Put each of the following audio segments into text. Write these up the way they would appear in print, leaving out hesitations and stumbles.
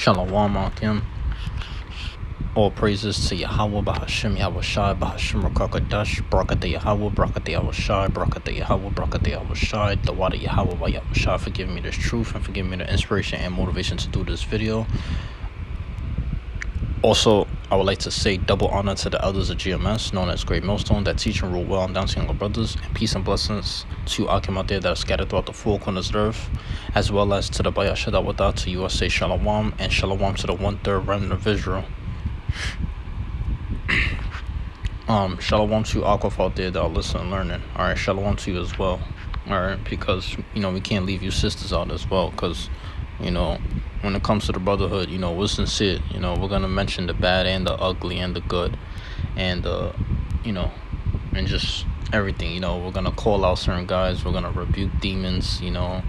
Shalom Akim. All praises to Yahweh, Bahashem, Yahweh Shai, Bahashem, Rakakadash, Brakata Yahweh, Brakata Yahweh Shai, Brakata Yahweh, Brakata Yahweh Shai, the water Yahweh, by Yahweh Shai, for giving me this truth and for giving me the inspiration and motivation to do this video. Also, I would like to say double honor to the elders of GMS, known as Great Millstone, that teach and rule well and down to younger brothers, and peace and blessings to Akim out there that are scattered throughout the four corners of the earth, as well as to the Bayashada Wada, to USA Shalom, and Shalom to the 1/3 remnant of Israel. Shalom to Aquaf out there that are listening and learning. Alright, shalom to you as well. Alright, because, we can't leave you sisters out as well, because, when it comes to the brotherhood, we're sincere. We're going to mention the bad and the ugly and the good and, and just everything. We're going to call out certain guys. We're going to rebuke demons, in the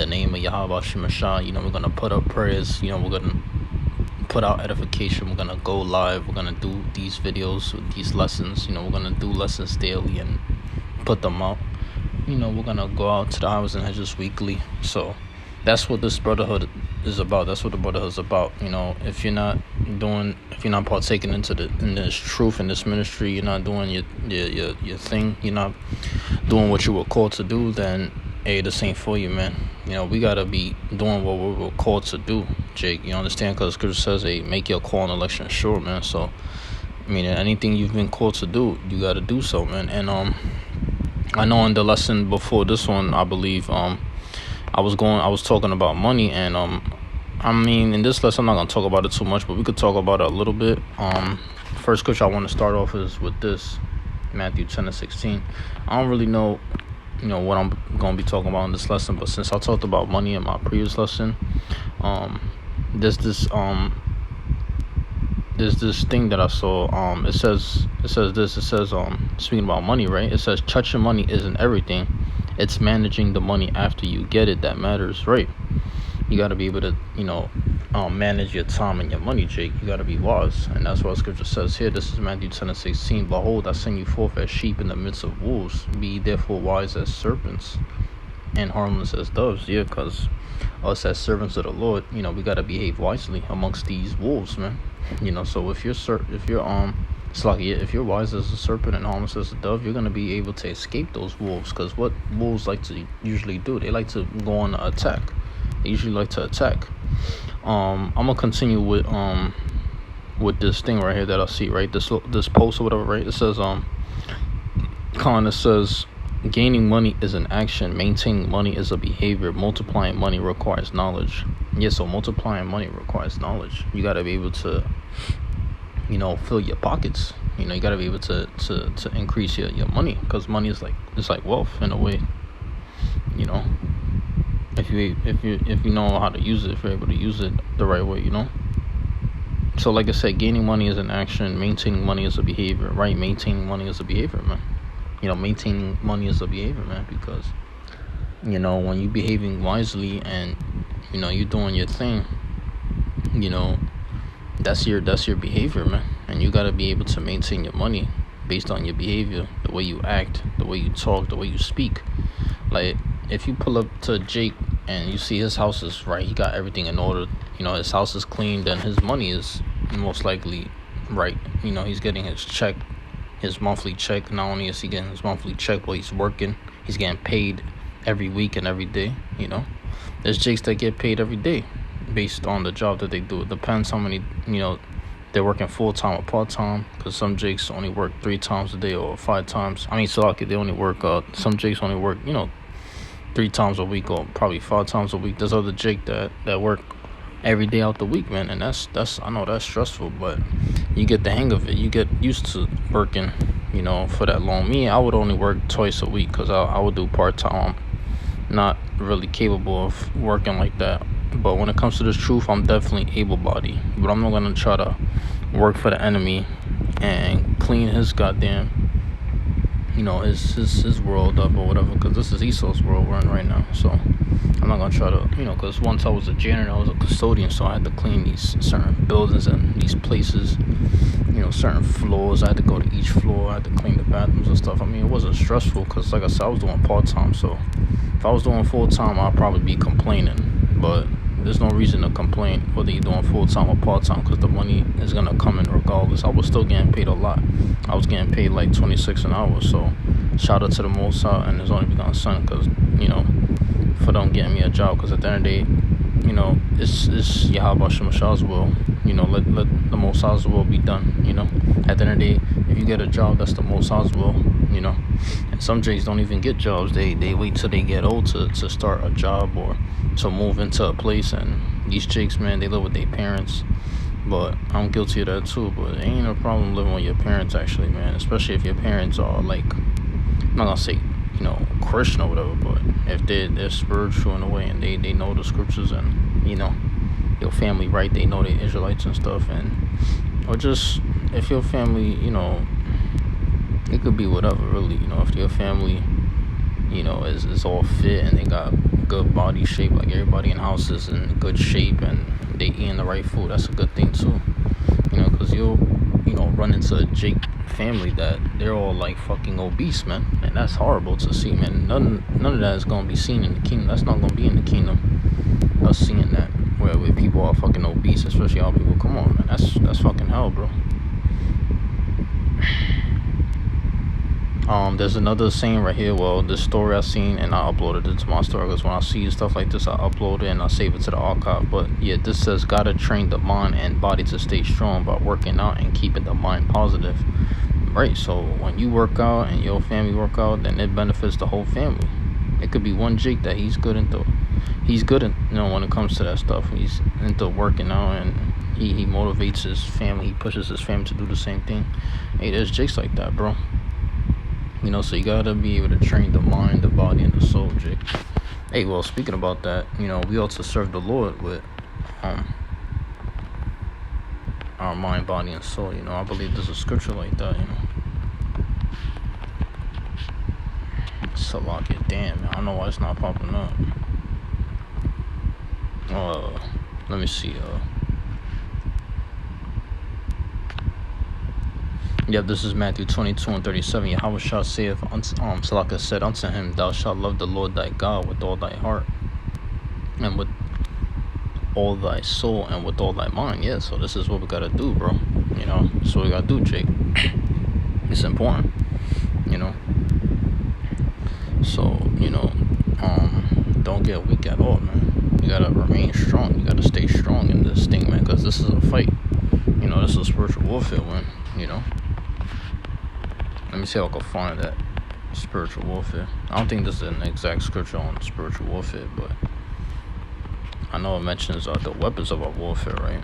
name of Yahweh Shemashah. We're going to put up prayers. We're going to put out edification. We're going to go live. We're going to do these videos, these lessons. We're going to do lessons daily and put them out. We're going to go out to the highways and hedges weekly. So that's what this brotherhood is about. That's what the brotherhood is about. If you're not partaking in this truth, in this ministry, you're not doing your thing, you're not doing what you were called to do, then hey, this ain't for you, man. We gotta be doing what we were called to do, Jake. You understand? Because Scripture says, hey, make your call and election sure, man. So anything you've been called to do, you gotta do so, man. And I know in the lesson before this one, I believe I was talking about money, and in this lesson I'm not gonna talk about it too much, but we could talk about it a little bit. First scripture I want to start off is with this, Matthew 10:16. I don't really know what I'm gonna be talking about in this lesson, but since I talked about money in my previous lesson, there's this thing that I saw. It says speaking about money, right? It says touching money isn't everything. It's managing the money after you get it that matters, right? You got to be able to, manage your time and your money, Jake. You got to be wise. And that's what Scripture says here. This is Matthew 10:16. Behold, I send you forth as sheep in the midst of wolves. Be therefore wise as serpents and harmless as doves. Yeah, because us as servants of the Lord, we got to behave wisely amongst these wolves, man. So if you're wise as a serpent and harmless as a dove, you're going to be able to escape those wolves. Because what wolves like to usually do, they like to go on the attack. They usually like to attack. I'm going to continue with this thing right here that I see, right? This post or whatever, right? It says, it says, gaining money is an action. Maintaining money is a behavior. Multiplying money requires knowledge. Yeah, so multiplying money requires knowledge. You got to be able to fill your pockets. You got to be able to increase your money, because money is like wealth in a way. If you know how to use it, if you're able to use it the right way, So like I said, gaining money is an action. Maintaining money is a behavior, right? Maintaining money is a behavior, man. Maintaining money is a behavior, man, because when you're behaving wisely and you're doing your thing, that's your behavior, man. And you got to be able to maintain your money based on your behavior, the way you act, the way you talk, the way you speak. Like, if you pull up to Jake and you see his house is right, he got everything in order, his house is clean, then his money is most likely right. He's getting his check, his monthly check. Not only is he getting his monthly check, but he's working, he's getting paid every week and every day. There's Jakes that get paid every day based on the job that they do. It depends how many, they're working full-time or part-time, because some Jakes only work 3 times a day or 5 times. They only work, some Jakes only work, 3 times a week or probably 5 times a week. There's other Jake that work every day out the week, man, and that's I know that's stressful, but you get the hang of it. You get used to working, for that long. Me, I would only work twice a week, because I would do part-time. I'm not really capable of working like that. But when it comes to this truth, I'm definitely able-bodied. But I'm not going to try to work for the enemy and clean his goddamn, his world up or whatever. Because this is Esau's world we're in right now. So I'm not going to try to, because once I was a janitor, I was a custodian. So I had to clean these certain buildings and these places, certain floors. I had to go to each floor. I had to clean the bathrooms and stuff. It wasn't stressful, because like I said, I was doing part-time. So if I was doing full-time, I'd probably be complaining. But there's no reason to complain whether you're doing full time or part time because the money is gonna come in regardless. I was still getting paid a lot. I was getting paid like 26 an hour. So shout out to the Most High and His only begotten Son, because for them getting me a job. Because at the end of the day, it's Yahweh Shemashah's will. Let the Most High's will be done. At the end of the day, if you get a job, that's the Most High's will. And some J's don't even get jobs. They wait till they get old to start a job or to move into a place. And these chicks, man, they live with their parents. But I'm guilty of that too. But it ain't a problem living with your parents, actually, man. Especially if your parents are like, I'm not gonna say Christian or whatever, but if they're spiritual in a way and they know the scriptures and your family, right, they know they Israelites and stuff, and or just if your family, it could be whatever, really. If your family is all fit and they got good body shape, like everybody in the house is in good shape and they eating the right food, that's a good thing too. Because you'll run into a Jake family that they're all like fucking obese, man, and that's horrible to see, man. None of that is gonna be seen in the kingdom. That's not gonna be in the kingdom. Us seeing that where people are fucking obese, especially all people. Come on, man, that's fucking hell, bro. There's another saying right here. Well, this story I seen and I uploaded it to my story, because when I see stuff like this, I upload it and I save it to the archive. But yeah, this says gotta train the mind and body to stay strong by working out and keeping the mind positive. Right, so when you work out and your family work out, then it benefits the whole family. It could be one Jake that he's good in when it comes to that stuff. He's into working out and he motivates his family, he pushes his family to do the same thing. Hey, there's Jakes like that, bro. So you gotta be able to train the mind, the body, and the soul, Jake. Hey, well, speaking about that, we ought to serve the Lord with our mind, body, and soul. I believe there's a scripture like that. Salakia, damn, man, I don't know why it's not popping up. Let me see. Yeah, this is Matthew 22:37. Yahweh shall saith, Salaka said unto him, Thou shalt love the Lord thy God with all thy heart, and with all thy soul, and with all thy mind. Yeah, so this is what we gotta do, bro. That's what we gotta do, Jake. It's important, So, don't get weak at all, man. You gotta remain strong. You gotta stay strong in this thing, man, because this is a fight. This is a spiritual warfare one, Let me see if I can find that spiritual warfare. I don't think this is an exact scripture on spiritual warfare, but I know it mentions the weapons of our warfare, right?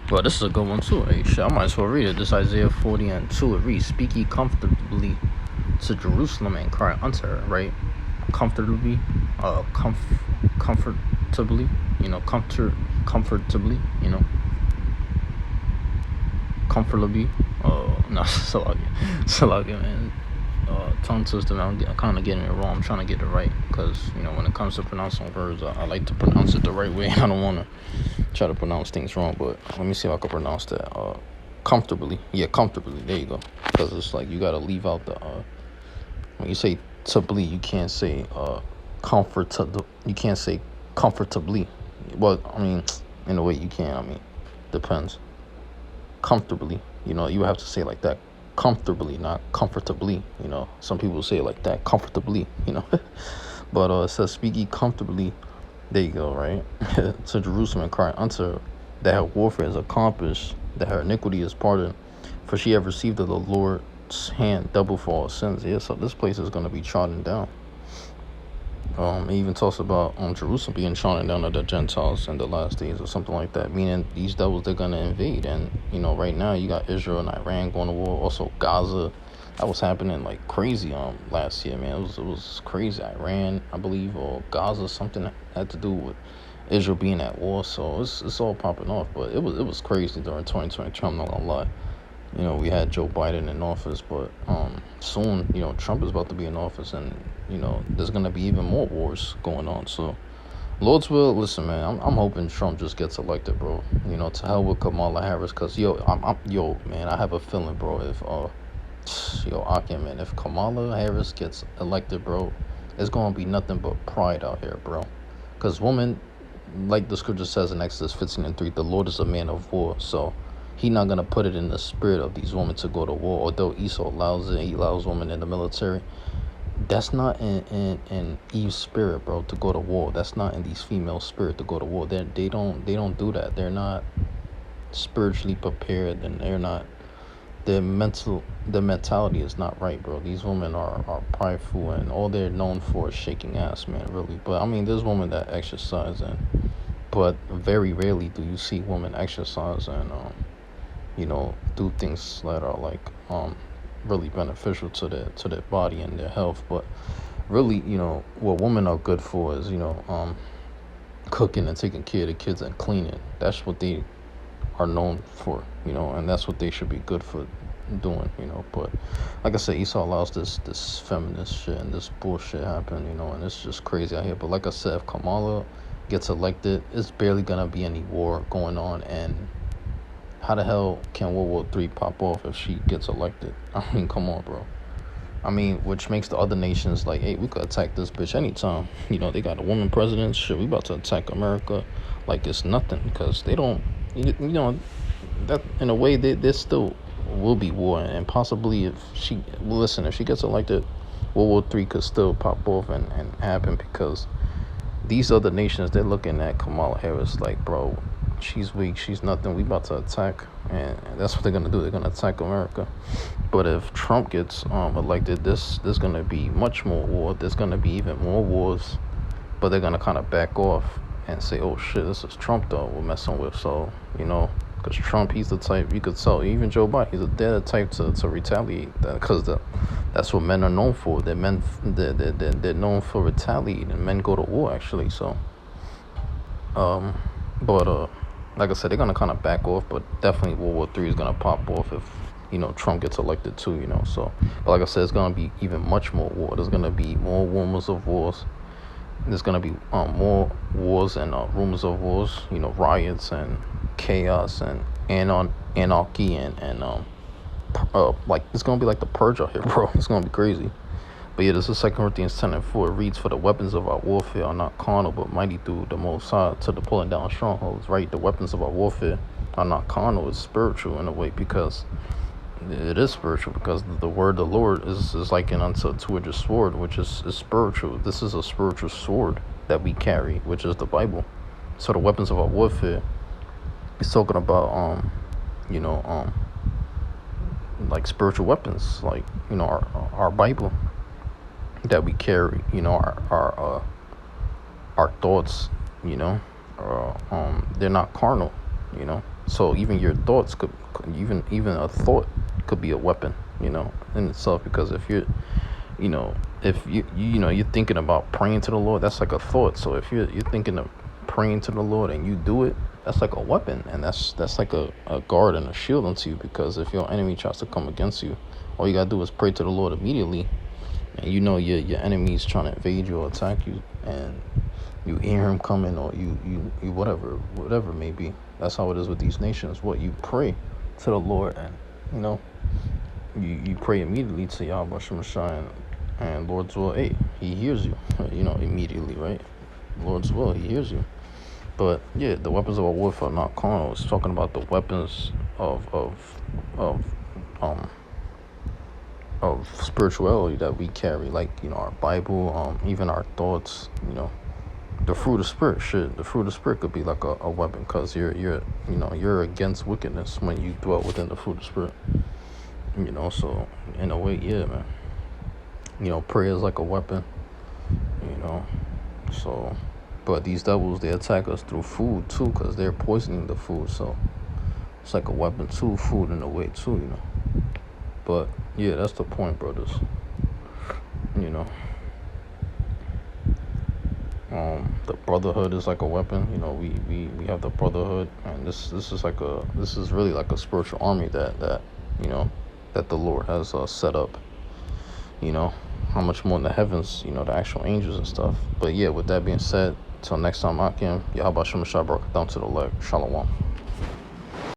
Well, this is a good one too. Hey, shit, I might as well read it. This Isaiah 40:2. It reads, Speak ye comfortably to Jerusalem and cry unto her, right? Comfortably, comfortably, comfortably, comfortably. No, Salakia, man. Tongue twister, man. I'm kind of getting it wrong. I'm trying to get it right, because when it comes to pronouncing words, I like to pronounce it the right way. I don't want to try to pronounce things wrong, but let me see if I can pronounce that. Comfortably. Yeah, comfortably. There you go. Because it's like you gotta leave out the when you say tably, you can't say comfortable. You can't say comfortably. Well, I mean, in a way you can. I mean, depends. Comfortably, you have to say it like that. Comfortably, not comfortably. Some people say it like that, comfortably. But it says, Speak ye comfortably. There you go, right? To Jerusalem and cry unto her that her warfare is accomplished, that her iniquity is pardoned, for she have received of the Lord's hand double for all sins. Yeah, so this place is going to be trodden down. It even talks about Jerusalem being trodden down of the Gentiles in the last days or something like that, meaning these devils, they're going to invade. And, right now you got Israel and Iran going to war, also Gaza. That was happening like crazy last year, man. It was crazy. Iran, I believe, or Gaza, something had to do with Israel being at war. So it's all popping off. But it was crazy during 2022, I'm not going to lie. We had Joe Biden in office, but soon, Trump is about to be in office, and there's gonna be even more wars going on. So, Lord's will. Listen, man, I'm hoping Trump just gets elected, bro. To hell with Kamala Harris, cause man, I have a feeling, bro. If Akim, man, if Kamala Harris gets elected, bro, it's gonna be nothing but pride out here, bro. Cause women, like the scripture says in Exodus 15:3, the Lord is a man of war. So he not gonna put it in the spirit of these women to go to war. Although Esau allows it, he allows women in the military. That's not in Eve's spirit, bro, to go to war. That's not in these females' spirit to go to war. They don't do that. They're not spiritually prepared, and their mentality is not right, bro. These women are prideful, and all they're known for is shaking ass, man, really. But I mean, there's women that exercise, but very rarely do you see women exercise and do things that are like really beneficial to their body and their health. But really, what women are good for is cooking and taking care of the kids and cleaning. That's what they are known for, and that's what they should be good for doing, but like I said, Esau allows this feminist shit and this bullshit happen, and it's just crazy out here. But like I said, if Kamala gets elected, it's barely gonna be any war going on. And how the hell can World War III pop off if she gets elected? I mean, come on, bro. I mean, which makes the other nations like, hey, we could attack this bitch anytime. They got a woman president. Shit, we about to attack America like it's nothing, because they don't, that in a way there still will be war, and possibly if she gets elected, World War III could still pop off and happen, because these other nations, they're looking at Kamala Harris like, bro, she's weak, she's nothing, we about to attack, and that's what they're gonna do. They're gonna attack America. But if Trump gets elected, there's gonna be much more war. There's gonna be even more wars, but they're gonna kind of back off and say, oh shit, this is Trump though we're messing with. So because Trump, he's the type, you could tell, even Joe Biden, they're the type to retaliate, because that's what men are known for. They're known for retaliating, and men go to war, actually. So but like I said, they're gonna kind of back off, but definitely World War III is gonna pop off if Trump gets elected too. So, but like I said, it's gonna be even much more war. There's gonna be more rumors of wars. There's gonna be more wars and rumors of wars. Riots and chaos and anarchy and like it's gonna be like the purge out here, bro. It's gonna be crazy. But yeah, this is 2 Corinthians 10:4. It reads, for the weapons of our warfare are not carnal, but mighty through the Most High to the pulling down strongholds, right? The weapons of our warfare are not carnal, it's spiritual in a way, because it is spiritual, because the word of the Lord is likened unto a two-edged sword, which is spiritual. This is a spiritual sword that we carry, which is the Bible. So the weapons of our warfare is talking about like spiritual weapons, like our Bible that we carry, our thoughts, they're not carnal, so even your thoughts could even a thought could be a weapon, in itself, because if you're if you're thinking about praying to the Lord, that's like a thought. So if you're thinking of praying to the Lord and you do it, that's like a weapon, and that's like a guard and a shield unto you, because if your enemy tries to come against you, all you gotta do is pray to the Lord immediately, and your enemy's trying to invade you or attack you, and you hear him coming, or you whatever it may be. That's how it is with these nations. What you pray to the Lord, and you pray immediately to Yahweh Shemashai, and Lord's will, hey, he hears you, immediately, right? Lord's will, he hears you. But yeah, the weapons of our warfare are not carnal. It's talking about the weapons of spirituality that we carry, like our Bible, even our thoughts. The fruit of spirit. The fruit of spirit could be like a weapon, because you're against wickedness when you dwell within the fruit of spirit. So in a way, yeah, man. Prayer is like a weapon. So. But these devils, they attack us through food too, because they're poisoning the food. So it's like a weapon too, food in a way too, But yeah, that's the point, brothers. The brotherhood is like a weapon. We have the brotherhood, and this is really like a spiritual army that the Lord has set up. How much more in the heavens, the actual angels and stuff. But yeah, with that being said, till next time, Akim, Yahweh Shem Shabrak, down to the leg. Shalom.